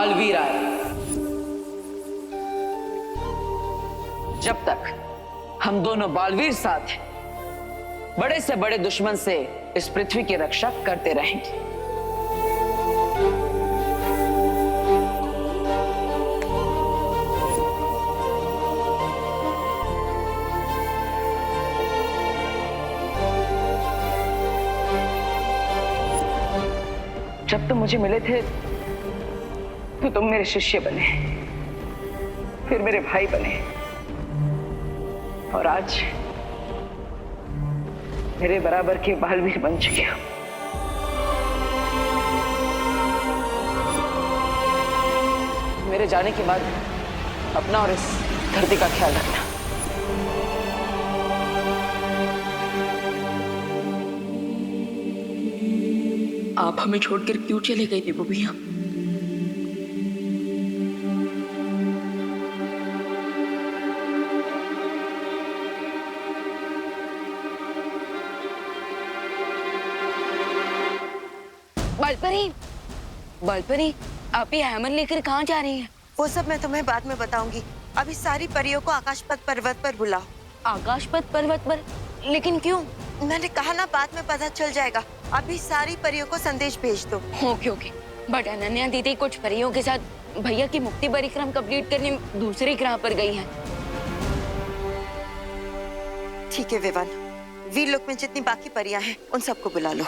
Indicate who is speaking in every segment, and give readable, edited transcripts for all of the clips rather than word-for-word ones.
Speaker 1: बालवीर आया। जब तक हम दोनों बालवीर साथ हैं, बड़े से बड़े दुश्मन से इस पृथ्वी की रक्षा करते रहेंगे। जब तुम मुझे मिले थे तो तुम मेरे शिष्य बने, फिर मेरे भाई बने, और आज मेरे बराबर के बालवीर बन चुके हो। मेरे जाने के बाद अपना और इस धरती का ख्याल रखना।
Speaker 2: आप हमें छोड़कर क्यों चले गए देवो भैया?
Speaker 3: बालपरी, बालपरी, आप ये हैमर लेकर कहाँ जा रही हैं?
Speaker 4: वो सब मैं तुम्हें बाद में बताऊंगी। अभी सारी परियों को आकाशपथ पर्वत पर बुलाओ।
Speaker 3: आकाशपथ पर्वत पर? लेकिन क्यों?
Speaker 4: मैंने कहा ना, बाद में पता चल जाएगा। अभी सारी परियों को संदेश भेज दो।
Speaker 3: Okay okay. बट अनन्या दीदी कुछ परियों के साथ भैया की मुक्ति परिक्रम कंप्लीट करने दूसरे ग्रह पर गई हैं।
Speaker 4: ठीक है विवान, वीर लोक में जितनी बाकी परियां हैं उन सबको बुला लो।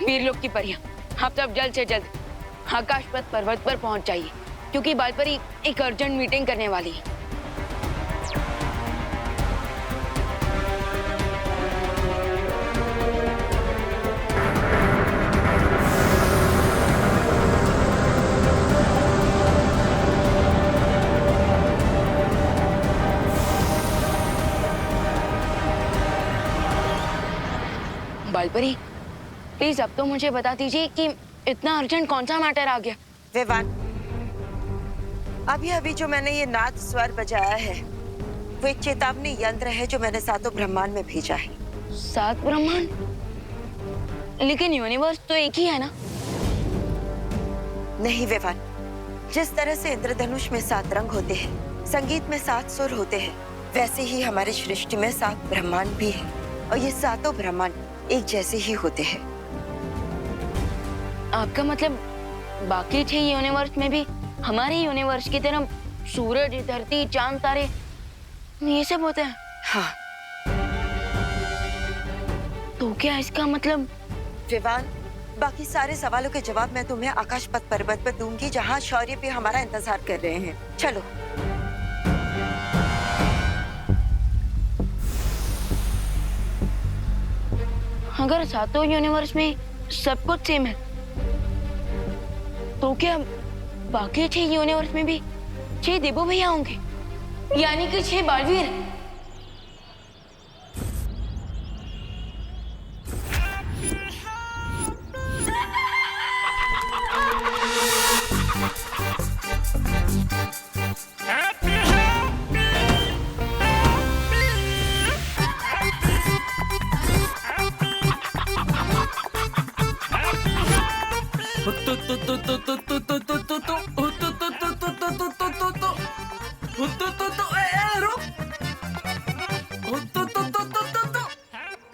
Speaker 3: वीरलोक की परियां, आप सब जल्द से जल्द आकाशपथ पर्वत पर पहुंच जाइए, क्योंकि बालपरी एक अर्जेंट मीटिंग करने वाली है। बालपरी, प्लीज अब तो मुझे बता दीजिए कि इतना अर्जेंट कौन सा मैटर आ गया?
Speaker 4: विवान, अभी अभी जो मैंने ये नाद स्वर बजाया है वो एक चेतावनी यंत्र है जो मैंने सातों ब्रह्मांड में भेजा है।
Speaker 3: 7 ब्रह्मांड? लेकिन यूनिवर्स तो एक ही है ना?
Speaker 4: नहीं विवान, जिस तरह से इंद्रधनुष में 7 रंग होते हैं, संगीत में 7 सुर होते हैं, वैसे ही हमारे सृष्टि में 7 ब्रह्मांड भी है, और ये सातों ब्रह्मांड एक जैसे ही होते हैं।
Speaker 3: आपका मतलब बाकी 6 यूनिवर्स में भी हमारे यूनिवर्स की तरह सूरज, धरती, चांद, तारे ये सब होते हैं?
Speaker 4: हाँ।
Speaker 3: तो क्या इसका मतलब?
Speaker 4: विवान, बाकी सारे सवालों के जवाब मैं तुम्हें आकाशपथ पर्वत पर दूंगी, जहाँ शौर्य पे हमारा इंतजार कर रहे हैं। चलो।
Speaker 3: अगर सातों यूनिवर्स में सब कुछ सेम है, तो क्या बाकी 6 यूनिवर्स में भी 6 देवो भैया होंगे, यानी कि 6 बालवीर?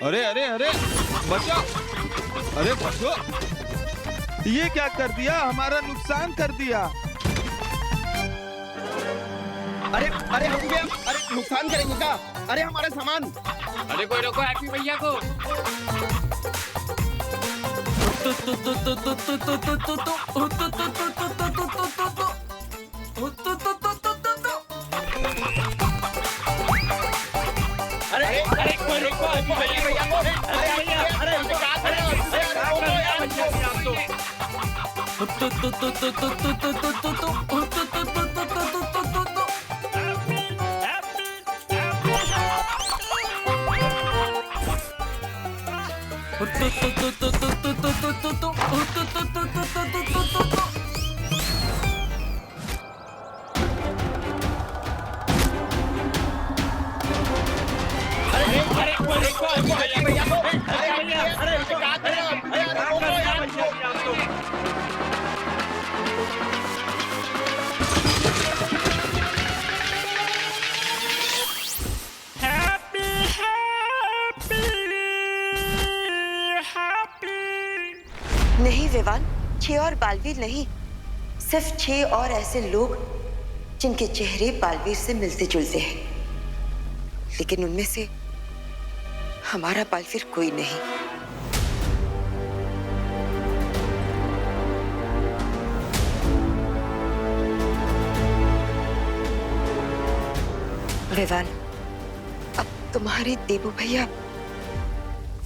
Speaker 5: अरे अरे अरे बचाओ! अरे बचो! ये क्या कर दिया? हमारा नुकसान कर दिया।
Speaker 6: अरे अरे हम गया, अरे नुकसान करेंगे क्या? अरे हमारा सामान!
Speaker 7: अरे कोई रोको हैप्पी भैया को।
Speaker 6: अरे अरे कोई रोको हैप्पी भैया को। अरे भैया, अरे क्या कर रहे हो?
Speaker 4: नहीं विवान, 6 और बालवीर नहीं, सिर्फ 6 और ऐसे लोग जिनके चेहरे बालवीर से मिलते जुलते हैं, लेकिन उनमें से हमारा बालवीर कोई नहीं। विवान, अब तुम्हारे देबू भैया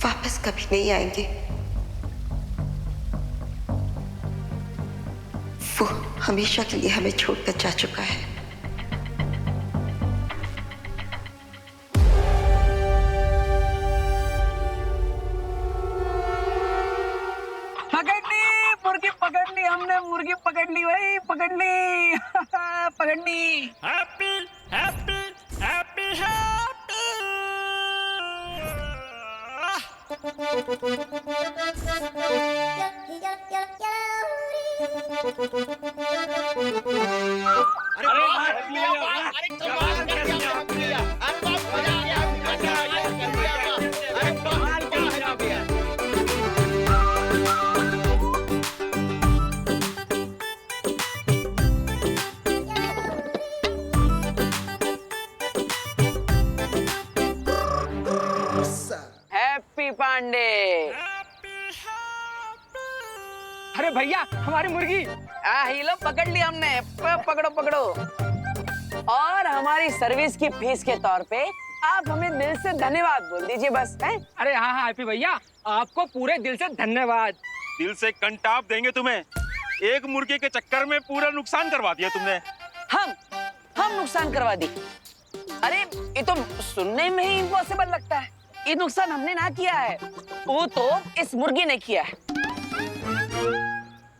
Speaker 4: वापस कभी नहीं आएंगे। वो हमेशा के लिए हमें छोड़कर जा चुका है।
Speaker 1: पकड़ ली मुर्गी, पकड़ ली हमने, मुर्गी पकड़ ली भाई, पकड़ ली पकड़ ली।
Speaker 6: Happy happy happy happy.
Speaker 1: Happy Pandey.
Speaker 7: अरे भैया हमारी मुर्गी।
Speaker 1: ये लो पकड़ ली हमने, पकड़ो पकड़ो। और हमारी सर्विस की फीस के तौर पे आप हमें दिल से धन्यवाद बोल दीजिए बस। हैं?
Speaker 7: अरे हाँ हाँ हैप्पी भैया, आपको पूरे दिल से धन्यवाद।
Speaker 5: दिल से कंटाप देंगे तुम्हें। एक मुर्गे के चक्कर में पूरा नुकसान करवा दिया तुमने।
Speaker 1: हम नुकसान करवा दी? अरे ये तो सुनने में ही इम्पॉसिबल लगता है। ये नुकसान हमने ना किया है, वो तो इस मुर्गी ने किया है।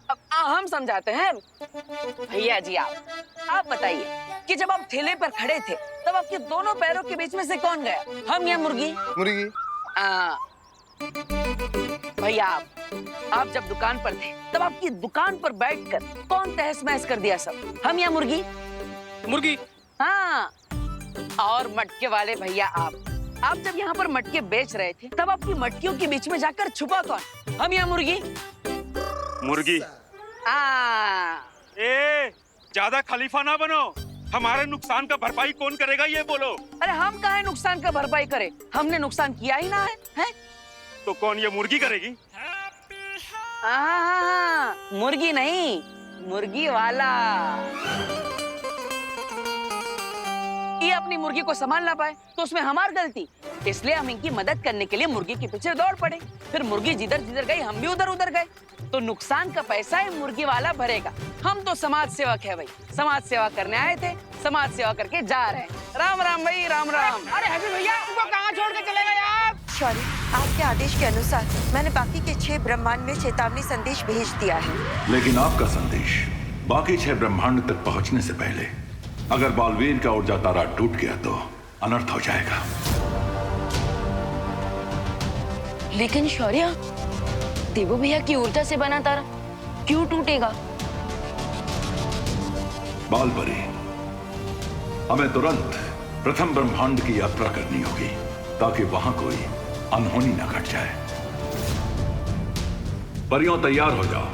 Speaker 1: अब हम समझाते हैं। भैया जी आप बताइए कि जब आप ठेले पर खड़े थे तब आपके दोनों पैरों के बीच में से कौन गया, हम या मुर्गी?
Speaker 8: मुर्गी।
Speaker 1: भैया आप जब दुकान पर थे तब आपकी दुकान पर बैठकर कौन तहस महस कर दिया सब, हम या मुर्गी?
Speaker 7: मुर्गी।
Speaker 1: हाँ। और मटके वाले भैया आप जब यहाँ पर मटके बेच रहे थे तब आपकी मटकियों के बीच में जाकर छुपा कौन, हम या मुर्गी?
Speaker 5: मुर्गी। ए, ज्यादा खलीफा ना बनो। हमारे नुकसान का भरपाई कौन करेगा ये बोलो।
Speaker 1: अरे हम काहे नुकसान का भरपाई करें, हमने नुकसान किया ही ना है?
Speaker 5: तो कौन ये मुर्गी करेगी?
Speaker 1: मुर्गी नहीं, मुर्गी वाला। ये अपनी मुर्गी को संभाल ना पाए तो उसमें हमारी गलती, इसलिए हम इनकी मदद करने के लिए मुर्गी के पीछे दौड़ पड़े। फिर मुर्गी जिधर जिधर गई हम भी उधर उधर गए, तो नुकसान का पैसा ही मुर्गी वाला भरेगा। हम तो समाज सेवक है भाई, समाज सेवा करने आए थे, समाज सेवा करके जा रहे हैं। राम राम भाई, राम राम।
Speaker 7: अरे हैप्पी भैया उनको कहाँ छोड़ के चले गए आप?
Speaker 4: सॉरी, आपके आदेश के अनुसार मैंने बाकी के 6 ब्रह्मांड में चेतावनी संदेश भेज दिया है।
Speaker 9: लेकिन आपका संदेश बाकी 6 ब्रह्मांड तक पहुंचने से पहले अगर बालवीर का ऊर्जा तारा टूट गया तो अनर्थ हो जाएगा।
Speaker 3: लेकिन शौर्य, देवू भैया की ऊर्जा से बना तारा क्यों टूटेगा?
Speaker 9: बालपरी, हमें तुरंत प्रथम ब्रह्मांड की यात्रा करनी होगी ताकि वहां कोई अनहोनी न घट जाए। परियों तैयार हो जाओ।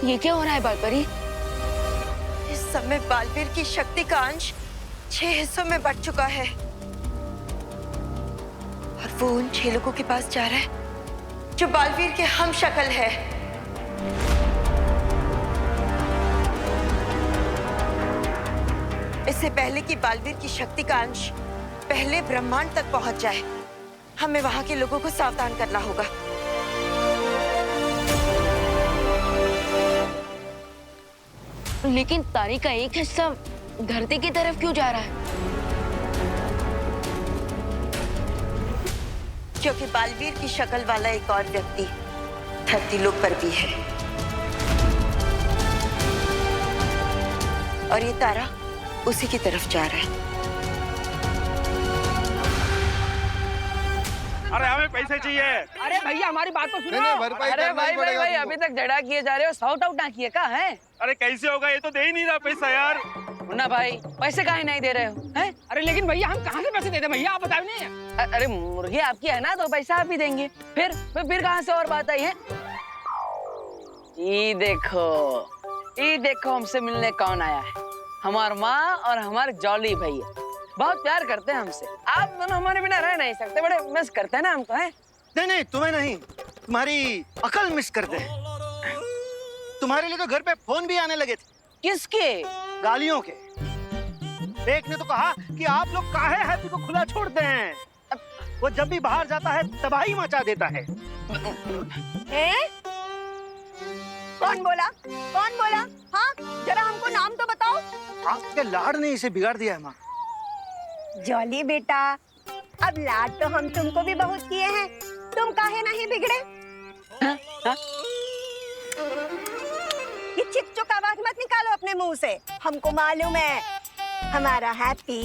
Speaker 3: ये क्या हो रहा है बालपरी?
Speaker 4: इस समय बालवीर की शक्ति का अंश 6 हिस्सों में बट चुका है और वो उन 6 लोगों के पास जा रहा है जो बालवीर के हम शक्ल है। इससे पहले कि बालवीर की शक्ति का अंश पहले ब्रह्मांड तक पहुंच जाए, हमें वहां के लोगों को सावधान करना होगा।
Speaker 3: लेकिन तारे का एक हिस्सा धरती की तरफ क्यों जा रहा है?
Speaker 4: क्योंकि बालवीर की शक्ल वाला एक और व्यक्ति धरती लोक पर भी है और ये तारा उसी की तरफ जा रहा है।
Speaker 6: अरे हमें पैसे चाहिए।
Speaker 7: अरे भैया हमारी बात तो सुनो।
Speaker 5: भरपाई
Speaker 1: अरे
Speaker 5: करना ही
Speaker 1: भाई भाई
Speaker 5: पड़ेगा
Speaker 1: भाई
Speaker 5: तुमको।
Speaker 1: अभी तक झगड़ा किए जा रहे हो, सॉर्ट आउट ना किए का है?
Speaker 6: अरे कैसे होगा, ये तो दे ही नहीं रहा पैसा यार।
Speaker 1: मुन्ना भाई पैसे काहे नहीं दे रहे हो हैं?
Speaker 7: अरे लेकिन भैया हम कहाँ से पैसे देते भैया, आप बताओ नहीं।
Speaker 1: अरे मुर्गी आपकी है ना तो पैसा आप ही देंगे। फिर कहाँ से और बात आई है? ये देखो हमसे मिलने कौन आया है। हमार माँ और हमारे जॉली भैया बहुत प्यार करते हैं हमसे। आप दोनों हमारे बिना रह नहीं सकते, बड़े मिस करते हैं ना हमको, हैं?
Speaker 8: नहीं तुम्हें नहीं, तुम्हारी अकल मिस करते हैं। तुम्हारे लिए तो घर पे फोन भी आने लगे थे,
Speaker 1: किसके?
Speaker 8: गालियों के। एक ने तो कहा कि आप लोग काहे हैप्पी को खुला छोड़ते हैं, वो जब भी बाहर जाता है तबाही मचा देता है।
Speaker 4: कौन बोला? हाँ, जरा हमको नाम तो बताओ।
Speaker 8: आपके लाड ने इसे बिगाड़ दिया है माँ।
Speaker 10: जॉली बेटा, अब लाड तो हम तुमको भी बहुत किए हैं, तुम काहे नहीं बिगड़े? ये चिक-चुक आवाज मत निकालो अपने मुंह से। हमको मालूम है हमारा हैप्पी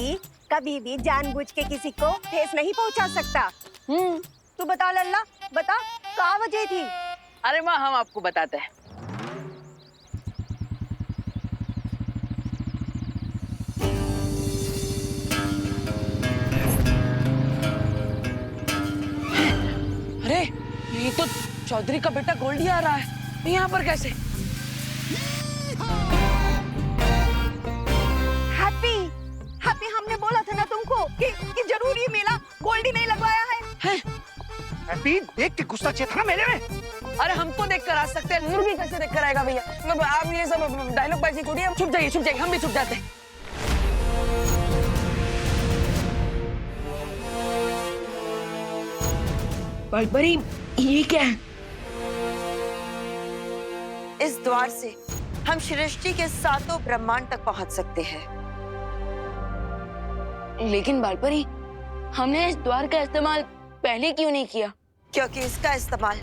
Speaker 10: कभी भी जानबूझ के किसी को ठेस नहीं पहुंचा सकता। तू बता लल्ला, बता क्या वजह थी?
Speaker 1: अरे माँ हम आपको बताते हैं। अरे ये तो चौधरी का बेटा गोल्डी आ रहा है, यहाँ पर कैसे?
Speaker 10: हैप्पी हमने बोला था ना तुमको कि जरूर ये मेला गोल्डी नहीं लगवाया है।
Speaker 8: हैप्पी देख के गुस्सा चेता ना मेरे में।
Speaker 1: अरे हमको देख कर आ सकते हैं, मुर्गी कैसे देख कर आएगा भैया? आप ये सब डायलॉग बाजी छोड़िए, हम छुप जाइए, हम भी छुप जाते हैं।
Speaker 2: बालपरी ये क्या है?
Speaker 4: इस द्वार से हम सृष्टि के सातों ब्रह्मांड तक पहुंच सकते हैं।
Speaker 3: लेकिन बालपरी हमने इस द्वार का इस्तेमाल पहले क्यों नहीं किया?
Speaker 4: क्योंकि इसका इस्तेमाल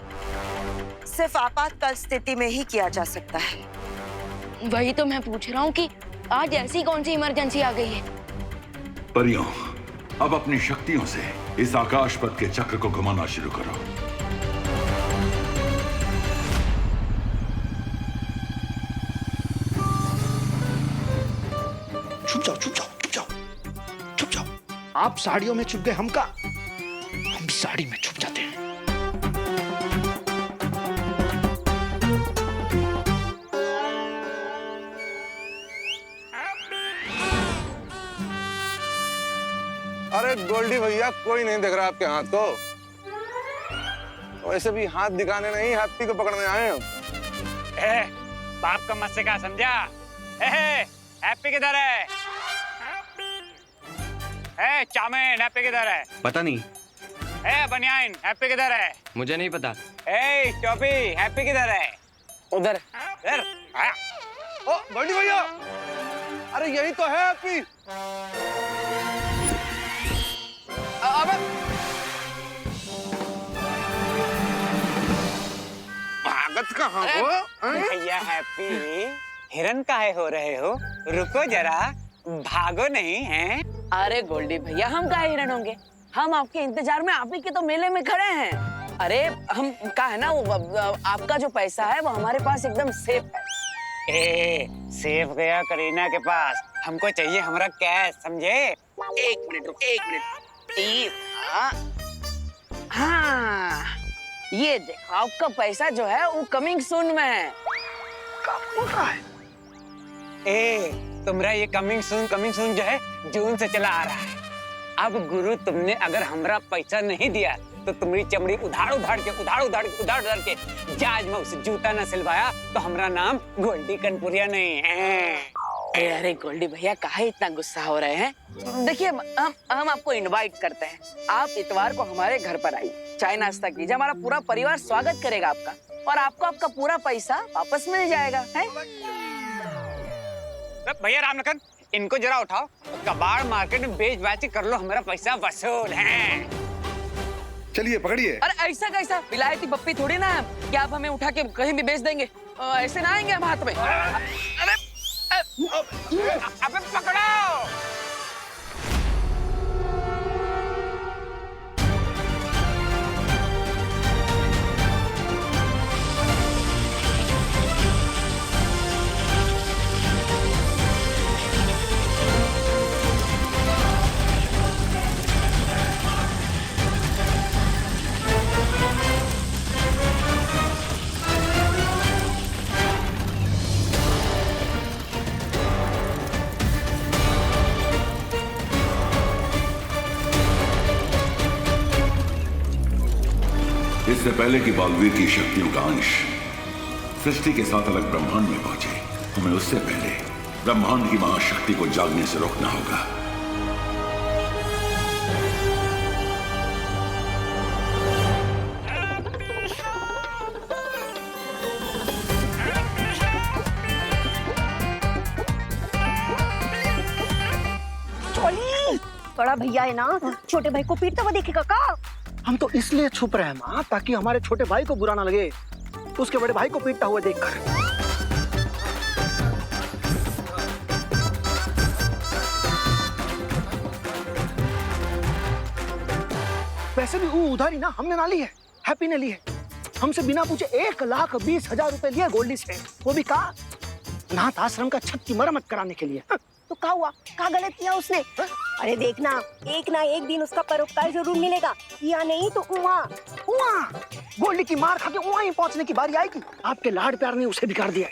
Speaker 4: सिर्फ आपातकाल स्थिति में ही किया जा सकता है।
Speaker 3: वही तो मैं पूछ रहा हूँ कि आज ऐसी कौन सी इमरजेंसी आ गई है?
Speaker 9: परियों, अब अपनी शक्तियों से इस आकाश पथ के चक्र को घुमाना शुरू करो।
Speaker 8: छुप जाओ। आप साड़ियों में छुप गए, हम भी साड़ी में छुप जाते हैं।
Speaker 5: अरे गोल्डी भैया, कोई नहीं देख रहा आपके हाथ को। वैसे भी हाथ दिखाने नहीं, हैप्पी को पकड़ने आए हम।
Speaker 6: बाप का मत से क्या समझा? हैप्पी किधर है? चाउमीन हैप्पी किधर है?
Speaker 11: पता नहीं।
Speaker 6: बनियान हैप्पी किधर है?
Speaker 11: मुझे नहीं पता।
Speaker 6: टोपी हैप्पी किधर है?
Speaker 1: उधर।
Speaker 5: ओ गोल्डी भैया, अरे यही तो है हैप्पी। भागत कहाँ हो?
Speaker 6: भैया हैप्पी, हिरन काहे हो रहे हो? रुको जरा, भागो नहीं है?
Speaker 1: अरे गोल्डी भैया हम काहे हिरन होंगे? हम आपके इंतजार में आप ही के तो मेले में खड़े हैं। अरे हम का है ना, वो आपका जो पैसा है वो हमारे पास एकदम सेफ है।
Speaker 6: सेफ गया करीना के पास, हमको चाहिए हमारा कैश, समझे?
Speaker 1: एक मिनट रुक, एक मिनट। हाँ ये देखो आपका पैसा जो है वो कमिंग सून में है।
Speaker 6: तुम्हारा ये कमिंग सून जो है जून से चला आ रहा है। अब गुरु तुमने अगर हमारा पैसा नहीं दिया तो तुम्हारी चमड़ी उधाड़ उधाड़ के जहाज में उसे जूता न सिलवाया तो हमारा नाम गोल्डी कनपुरिया नहीं है।
Speaker 1: अरे गोल्डी भैया काहे इतना गुस्सा हो रहे हैं? देखिए हम आपको इनवाइट करते हैं, आप इतवार को हमारे घर पर आइए, चाय नाश्ता कीजिए, हमारा पूरा परिवार स्वागत करेगा आपका और आपको आपका पूरा पैसा वापस मिल जाएगा है?
Speaker 6: भैया रामलखन, इनको जरा उठाओ, कबाड़ मार्केट में बेच बाच कर लो, हमारा पैसा वसूल है।
Speaker 11: चलिए पकड़िए।
Speaker 1: अरे ऐसा कैसा, विलायती पप्पी थोड़ी ना है कि आप हमें उठा के कहीं भी बेच देंगे। ऐसे ना आएंगे हम हाथ में। अरे
Speaker 6: अबे पकड़ो।
Speaker 9: इससे पहले कि बालवीर की शक्तियों का अंश सृष्टि के साथ अलग ब्रह्मांड में पहुंचे, हमें उससे पहले ब्रह्मांड की महाशक्ति को जागने से रोकना होगा।
Speaker 10: बड़ा भैया है ना, छोटे भाई को पीटता हुआ देखेगा का?
Speaker 8: हम तो इसलिए छुप रहे हैं माँ, ताकि हमारे छोटे भाई को बुरा ना लगे उसके बड़े भाई को पीटता हुआ देखकर। वैसे भी वो उधारी ना हमने ना ली है, हैप्पी ने ली है। हमसे बिना पूछे 1,20,000 रुपए लिए गोल्डी से, वो भी कहा अनाथ आश्रम का छत की मरम्मत कराने के लिए।
Speaker 10: तो क्या हुआ, क्या गलत किया उसने? अरे देखना, एक ना एक दिन उसका परोपकार जरूर मिलेगा, या नहीं तो उहाँ
Speaker 8: गोल्डी की मार खा के वहां ही पहुंचने की बारी आएगी। आपके लाड प्यार ने उसे बिगाड़ दिया।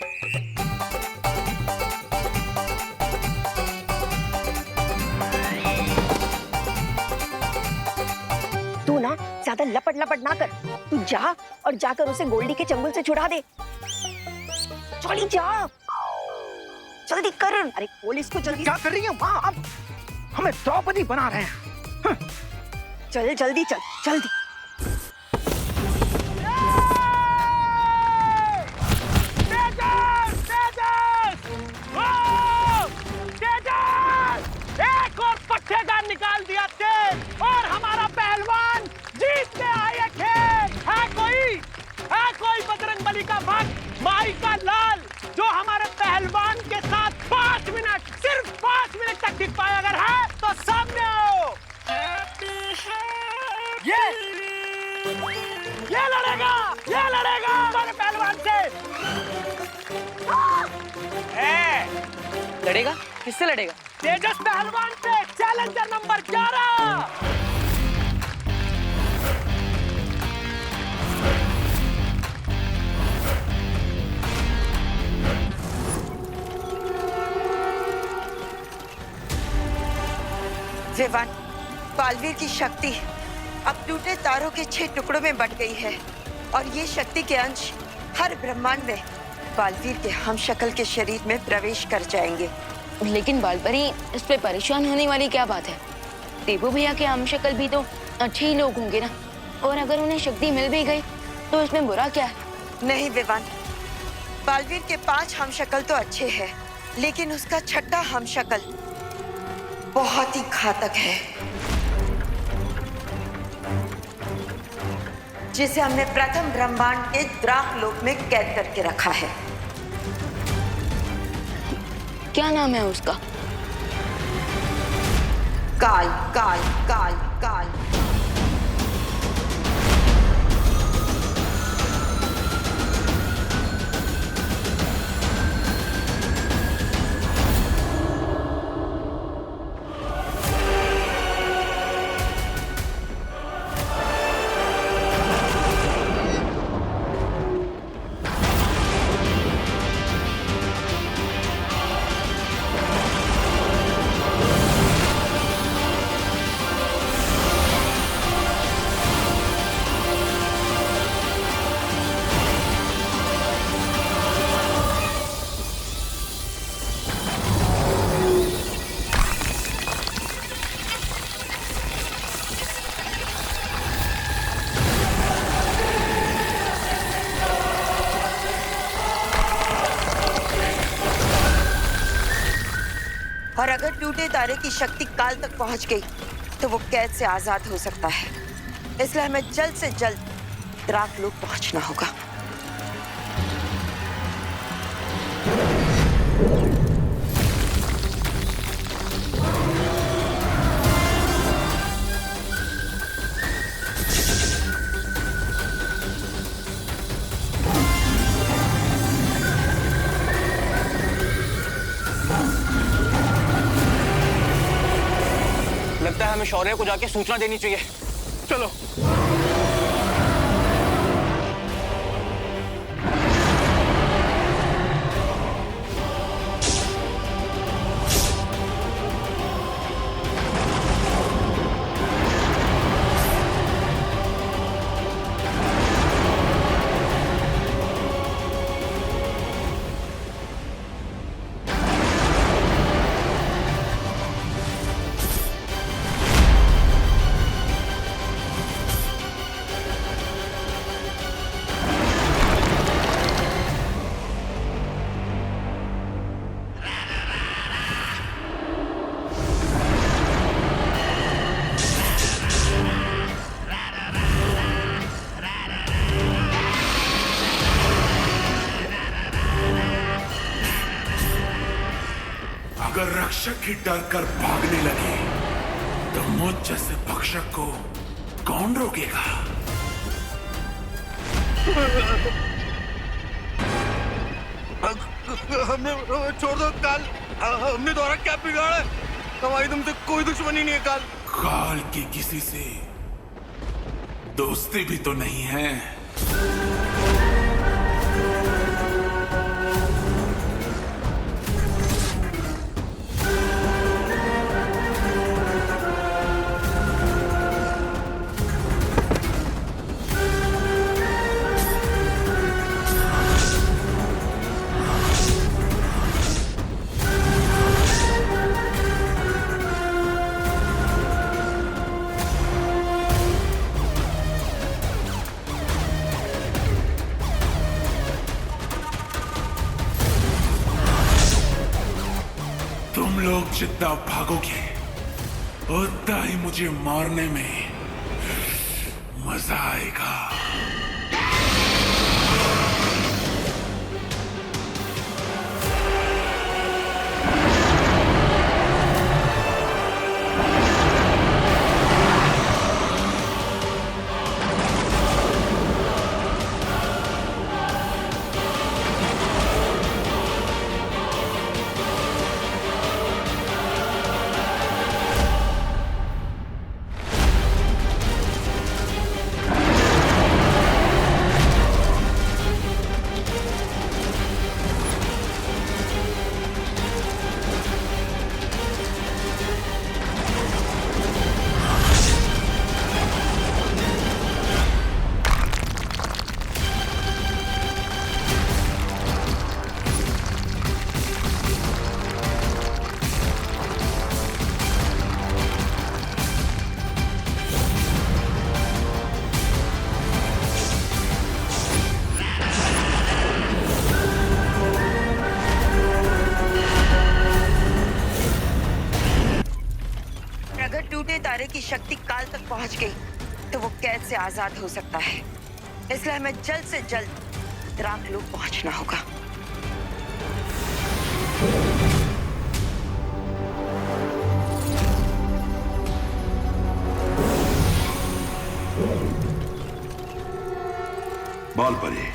Speaker 10: तू ना ज्यादा लपट लपट ना कर, तू जा और जाकर उसे गोल्डी के चंगुल से छुड़ा दे। चली जा, जल्दी कर। अरे पुलिस को जल्दी।
Speaker 8: क्या कर रही है माँ? अब हमें द्रौपदी बना रहे हैं।
Speaker 10: चल जल्दी चल, जल्दी।
Speaker 8: एक और पट्टेदार निकाल दिया तेज और हमारा पहलवान जीत में आए खेल। है कोई बजरंगबली का भक्त, माई का लाल, जो हमारे पहलवान के साथ 5 मिनट, सिर्फ 5 मिनट तक टिक पाए? अगर है तो सामने आओ। ये लड़ेगा हमारे पहलवान से।
Speaker 1: लड़ेगा? किससे लड़ेगा?
Speaker 8: तेजस पहलवान से, चैलेंजर नंबर 11।
Speaker 4: विवान, बालवीर की शक्ति अब टूटे तारों के 6 टुकड़ों में बट गई है और ये शक्ति के अंश हर ब्रह्मांड में बालवीर के हमशक्ल के शरीर में प्रवेश कर जाएंगे।
Speaker 3: लेकिन बालपरी, इस पे परेशान होने वाली क्या बात है? देवू भैया के हमशक्ल भी तो अच्छे ही लोग होंगे ना, और अगर उन्हें शक्ति मिल भी गई तो इसमें बुरा क्या है?
Speaker 4: नहीं विवान, बालवीर के 5 हमशक्ल तो अच्छे हैं, लेकिन उसका 6ठा हमशक्ल बहुत ही घातक है, जिसे हमने प्रथम ब्रह्मांड के द्राक लोक में कैद करके रखा है।
Speaker 3: क्या नाम है उसका?
Speaker 4: काल काल काल काल। और अगर टूटे तारे की शक्ति काल तक पहुंच गई तो वो कैद से आजाद हो सकता है। इसलिए हमें जल्द से जल्द द्राकलोक पहुंचना होगा।
Speaker 7: लगता है हमें शौर्य को जाके सूचना देनी चाहिए। चलो।
Speaker 9: अगर रक्षक ही डर कर भागने लगे तो मुझ जैसे भक्षक को कौन रोकेगा?
Speaker 5: हमने छोड़ दो काल, हमने तुम्हारा क्या बिगाड़ा है? हमारी तुमसे कोई दुश्मनी नहीं है काल।
Speaker 9: काल की किसी से दोस्ती भी तो नहीं है। तुम लोग जितना भागोगे उतना ही मुझे मारने में मजा आएगा।
Speaker 4: टूटे तारे की शक्ति काल तक पहुंच गई तो वो कैद से आजाद हो सकता है। इसलिए हमें जल्द से जल्द द्राकलोक पहुंचना होगा।
Speaker 9: बालपरी,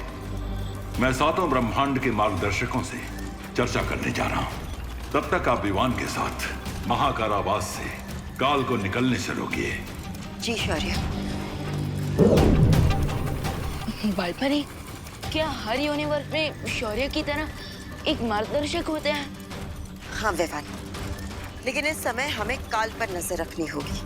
Speaker 9: मैं सातों ब्रह्मांड के मार्गदर्शकों से चर्चा करने जा रहा हूं। तब तक आप विवान के साथ महाकारावास से काल को निकलने से रोकिए।
Speaker 4: जी शौर्य।
Speaker 3: बालपरी, क्या हर यूनिवर्स में शौर्य की तरह एक मार्गदर्शक होते हैं?
Speaker 4: हाँ विवान, लेकिन इस समय हमें काल पर नजर रखनी होगी।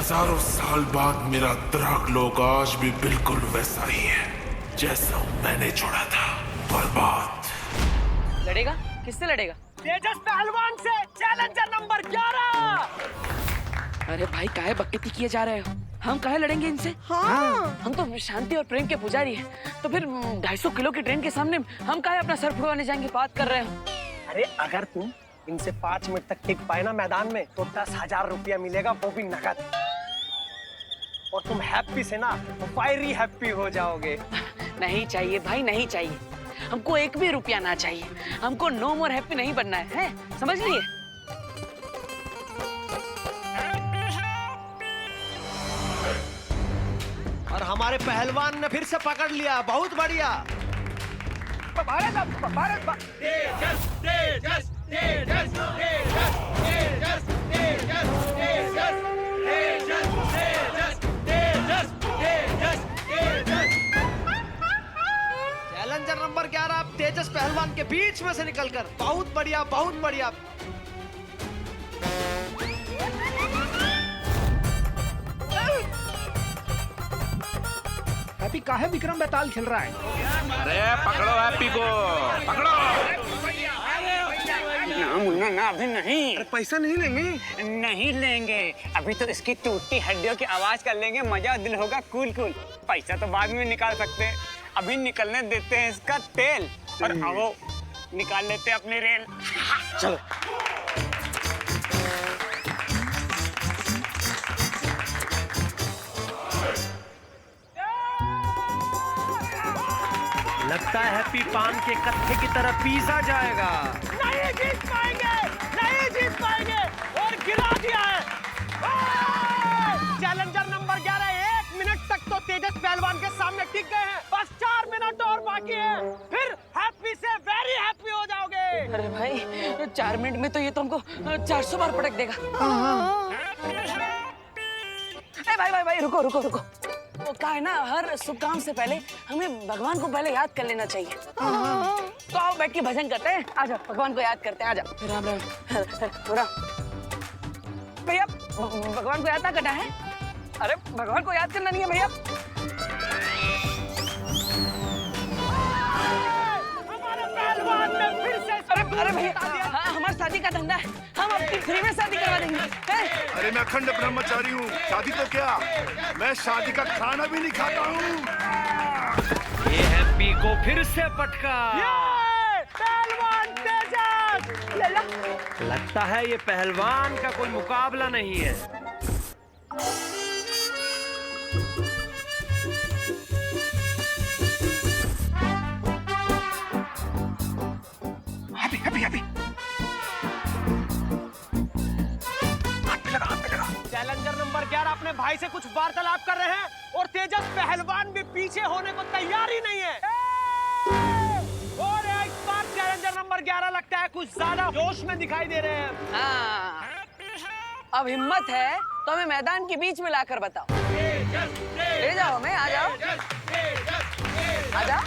Speaker 12: हजारों साल बाद मेरा ड्राकलोक आज भी बिल्कुल वैसा ही है जैसा मैंने छोड़ा था। बर्बाद।
Speaker 1: लड़ेगा? किससे लड़ेगा?
Speaker 8: तेजस पहलवान से, चैलेंजर नंबर 11।
Speaker 1: अरे भाई काहे बकती किए जा रहे हो? हम काहे लड़ेंगे इनसे? हाँ। हम तो शांति और प्रेम के पुजारी हैं। तो फिर 250 किलो की ट्रेन के सामने हम काहे अपना सर फुड़वाने जाएंगे? बात कर रहे हो।
Speaker 8: अरे अगर तुम इनसे 5 मिनट तक टिक पाए ना मैदान में तो 10,000 रुपया मिलेगा, वो भी नकद। और तुम हैप्पी से ना फायरी हैप्पी हो जाओगे।
Speaker 1: नहीं चाहिए भाई, नहीं चाहिए। हमको एक भी रुपया ना चाहिए। हमको नो मोर हैप्पी नहीं बनना है, समझ लिए?
Speaker 8: और हमारे पहलवान ने फिर से पकड़ लिया, बहुत बढ़िया। भारत, भारत, तेजस, तेजस, तेजस, तेजस, तेजस, तेजस, तेजस, तेजस, तेजस, तेजस, तेजस, तेजस। चैलेंजर नंबर 11 आप तेजस पहलवान के बीच में से निकलकर, बहुत बढ़िया, बहुत बढ़िया।
Speaker 7: हैप्पी काहे विक्रम बेताल खेल रहा है?
Speaker 12: अरे पकड़ो हैप्पी को, पकड़ो।
Speaker 6: ना मुन्ना ना, अभी नहीं।
Speaker 11: अरे पैसा नहीं लेंगे?
Speaker 6: नहीं लेंगे, अभी तो इसकी टूटती हड्डियों की आवाज कर लेंगे, मजा दिल होगा कूल कूल। पैसा तो बाद में निकाल सकते हैं, अभी निकलने देते हैं इसका तेल। और आओ निकाल लेते हैं अपनी रेल।
Speaker 8: चलो। लगता है हैप्पी पान के कत्थे की तरह पीसा जाएगा। नहीं जीत पाएंगे, नहीं जीत पाएंगे और गिरा दिया है। चैलेंजर नंबर 11 1 मिनट तक तो तेजस पहलवान के सामने टिक गए हैं। बस 4 मिनट और बाकी है, फिर हैप्पी से वेरी हैप्पी हो जाओगे।
Speaker 1: अरे भाई 4 मिनट में तो ये तो हमको 400 बार पटक देगा। भाई भाई भाई रुको रुको रुको। वो क्या है ना, हर शुभ काम से पहले हमें भगवान को पहले याद कर लेना चाहिए। तो आओ बैठ के भजन करते हैं। आ जाओ भगवान को याद करते हैं। आ जाओ। राम राम राम। भैया भगवान को याद ना करना है? अरे भगवान को याद करना नहीं है भैया।
Speaker 8: हमारे पहलवान ने फिर से
Speaker 1: अरे भैया हाँ, हमारी शादी का धंधा है, हम अपनी फ्री में शादी करवा देंगे।
Speaker 11: अरे मैं अखंड ब्रह्मचारी हूँ, शादी तो क्या, मैं शादी का खाना भी नहीं खाता हूँ।
Speaker 8: ये हैप्पी को फिर से पटका। पहलवान तेजस लल्ला। लगता है ये पहलवान का कोई मुकाबला नहीं है।
Speaker 11: Happy happy happy.
Speaker 8: Challenger number 11 अपने भाई से कुछ वार्तालाप कर रहे हैं और तेजस पहलवान भी पीछे होने को तैयार ही नहीं है। और एक बार चैलेंजर नंबर 11 लगता है कुछ ज्यादा जोश में दिखाई दे रहे हैं।
Speaker 1: हाँ, अब हिम्मत है तो हमें मैदान के बीच में लाकर बताओ। ले जाओ हमें, आ जाओ, आ जाओ।